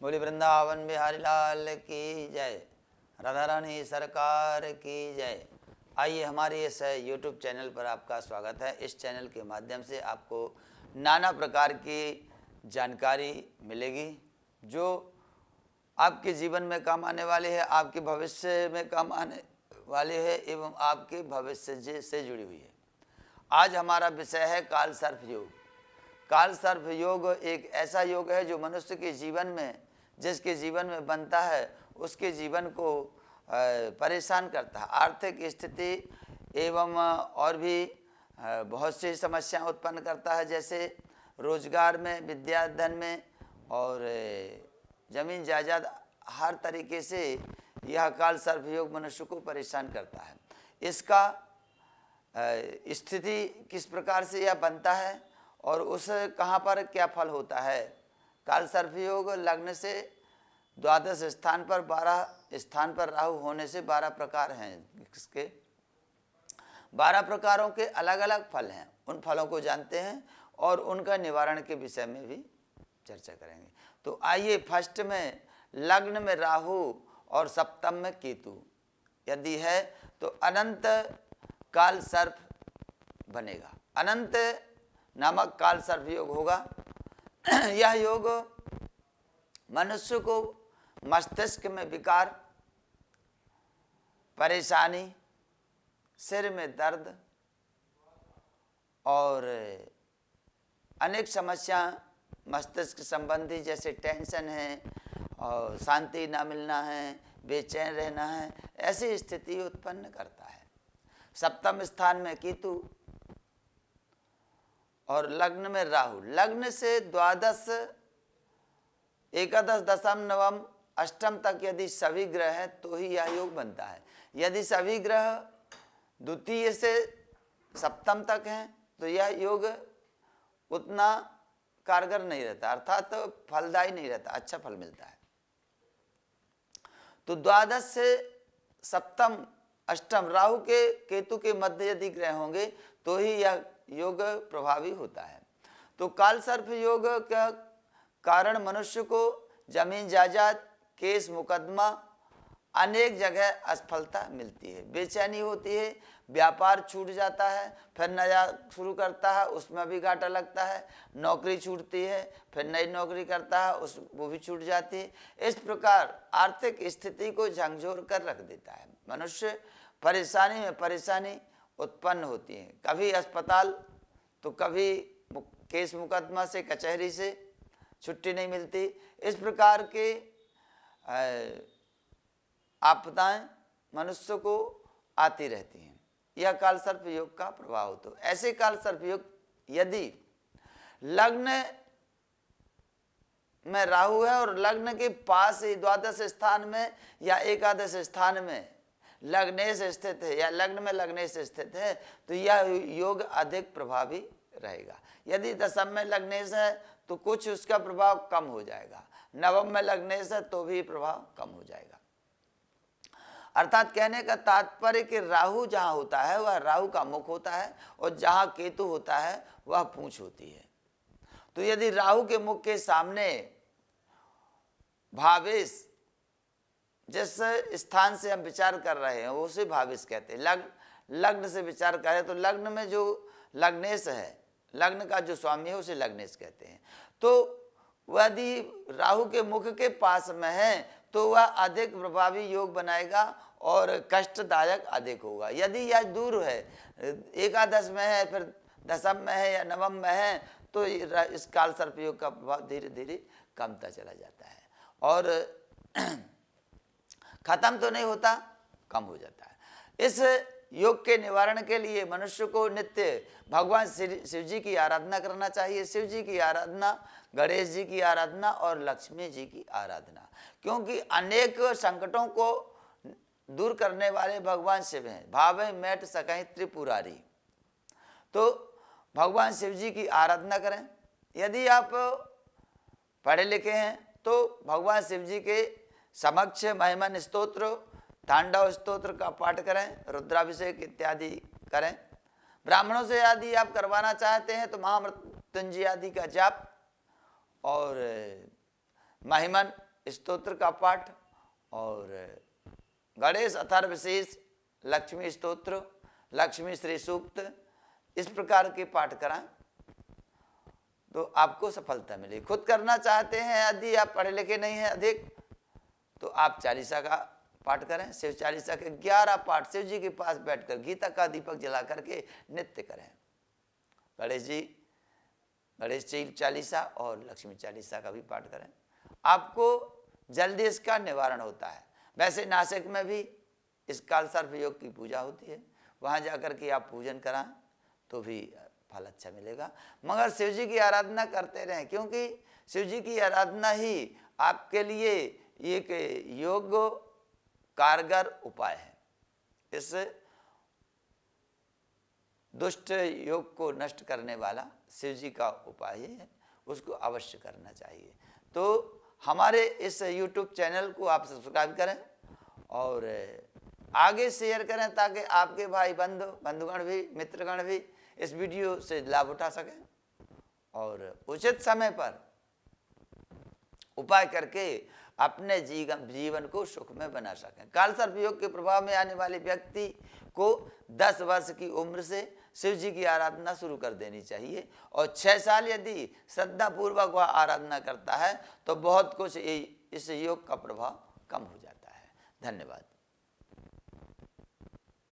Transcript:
बोली वृंदावन बिहारी लाल की जय, राधा रानी सरकार की जय। आइए हमारे इस यूट्यूब चैनल पर आपका स्वागत है। इस चैनल के माध्यम से आपको नाना प्रकार की जानकारी मिलेगी जो आपके जीवन में काम आने वाले है, आपके भविष्य में काम आने वाले है एवं आपके भविष्य से जुड़ी हुई है। आज हमारा विषय है काल सर्प योग। काल सर्प योग एक ऐसा योग है जो मनुष्य के जीवन में, जिसके जीवन में बनता है, उसके जीवन को परेशान करता है। आर्थिक स्थिति एवं और भी बहुत सी समस्याएं उत्पन्न करता है, जैसे रोजगार में, विद्याधन में और जमीन जायदाद। हर तरीके से यह काल सर्प योग मनुष्य को परेशान करता है। इसका स्थिति किस प्रकार से यह बनता है और उस कहाँ पर क्या फल होता है। काल सर्प योग लग्न से द्वादश स्थान पर 12 स्थान पर राहु होने से 12 प्रकार हैं। इसके 12 प्रकारों के अलग अलग फल हैं। उन फलों को जानते हैं और उनका निवारण के विषय में भी चर्चा करेंगे। तो आइए, फर्स्ट में लग्न में राहु और सप्तम में केतु यदि है तो अनंत काल सर्प बनेगा। अनंत नामक काल सर्प योग होगा। यह योग मनुष्य को मस्तिष्क में विकार, परेशानी, सिर में दर्द और अनेक समस्या मस्तिष्क संबंधी, जैसे टेंशन है और शांति ना मिलना है, बेचैन रहना है, ऐसी स्थिति उत्पन्न करता है। सप्तम स्थान में केतु और लग्न में राहु। लग्न से द्वादश, एकादश, दशम, नवम, अष्टम तक यदि सभी ग्रह हैं तो ही यह योग बनता है। यदि सभी ग्रह द्वितीय से सप्तम तक हैं तो यह योग उतना कारगर नहीं रहता, अर्थात तो फलदायी नहीं रहता, अच्छा फल मिलता है। तो द्वादश से सप्तम, अष्टम, राहु के केतु के मध्य यदि ग्रह होंगे तो ही यह योग प्रभावी होता है। तो काल सर्प योग का कारण मनुष्य को जमीन जायदाद, केस मुकदमा, अनेक जगह असफलता मिलती है, बेचैनी होती है, व्यापार छूट जाता है, फिर नया शुरू करता है, उसमें भी घाटा लगता है, नौकरी छूटती है, फिर नई नौकरी करता है, वो भी छूट जाती है। इस प्रकार आर्थिक स्थिति को झकझोर कर रख देता है। मनुष्य परेशानी में परेशानी उत्पन्न होती है, कभी अस्पताल तो कभी केस मुकदमा से, कचहरी से छुट्टी नहीं मिलती। इस प्रकार के आपदाएं मनुष्य को आती रहती हैं। यह काल सर्प योग का प्रभाव। तो ऐसे काल सर्प योग यदि लग्न में राहु है और लग्न के पास ही द्वादश स्थान में या एकादश स्थान में लग्नेश स्थित है या लग्न में लग्नेश स्थित है तो यह योग अधिक प्रभावी रहेगा। यदि दशम में लग्नेश है तो कुछ उसका प्रभाव कम हो जाएगा, नवम में लग्नेश है तो भी प्रभाव कम हो जाएगा। अर्थात कहने का तात्पर्य कि राहु जहाँ होता है वह राहु का मुख होता है और जहाँ केतु होता है वह पूंछ होती है। तो यदि राहु के मुख के सामने भावेश, जिस स्थान से हम विचार कर रहे हैं उसे भावेश कहते हैं। लग्न से विचार करें तो लग्न में जो लग्नेश है, लग्न का जो स्वामी है उसे लग्नेश कहते हैं। तो यदि राहु के मुख के पास में है तो वह अधिक प्रभावी योग बनाएगा और कष्टदायक अधिक होगा। यदि यह दूर है, एकादश में है, फिर दशम में है या नवम में है तो इस काल सर्प योग का प्रभाव धीरे धीरे कमता चला जाता है और खत्म तो नहीं होता, कम हो जाता है। इस योग के निवारण के लिए मनुष्य को नित्य भगवान शिव जी की आराधना करना चाहिए। शिव जी की आराधना, गणेश जी की आराधना और लक्ष्मी जी की आराधना, क्योंकि अनेक संकटों को दूर करने वाले भगवान शिव हैं। भावे मैट सकहीं त्रिपुरारी। तो भगवान शिव जी की आराधना करें। यदि आप पढ़े लिखे हैं तो भगवान शिव जी के समक्ष महिमन स्तोत्र, तांडव स्तोत्र का पाठ करें, रुद्राभिषेक इत्यादि करें। ब्राह्मणों से यदि आप करवाना चाहते हैं तो महामृत्युंजय आदि का जाप और महिमन स्तोत्र का पाठ और गणेश अथर्वशीष, लक्ष्मी स्तोत्र, लक्ष्मी श्री सूक्त, इस प्रकार के पाठ कराएं तो आपको सफलता मिलेगी। खुद करना चाहते हैं, यदि आप पढ़े लिखे नहीं हैं अधिक, तो आप चालीसा का पाठ करें। शिव चालीसा के 11 पाठ शिव जी के पास बैठकर गीता का दीपक जला करके नित्य करें। गणेश जी चालीसा और लक्ष्मी चालीसा का भी पाठ करें, आपको जल्दी इसका निवारण होता है। वैसे नासिक में भी इस काल सर्प योग की पूजा होती है, वहाँ जाकर के आप पूजन कराएं तो भी फल अच्छा मिलेगा। मगर शिव जी की आराधना करते रहें, क्योंकि शिव जी की आराधना ही आपके लिए एक योग्य कारगर उपाय है। इस दुष्ट योग को नष्ट करने वाला शिव जी का उपाय ही है, उसको अवश्य करना चाहिए। तो हमारे इस YouTube चैनल को आप सब्सक्राइब करें और आगे शेयर करें, ताकि आपके भाई बंधुगण भी, मित्रगण भी इस वीडियो से लाभ उठा सकें और उचित समय पर उपाय करके अपने जीवन को सुख में बना सकें। काल सर्प योग के प्रभाव में आने वाले व्यक्ति को 10 वर्ष की उम्र से शिव जी की आराधना शुरू कर देनी चाहिए और 6 साल यदि श्रद्धा पूर्वक वह आराधना करता है तो बहुत कुछ इस योग का प्रभाव कम हो जाता है। धन्यवाद।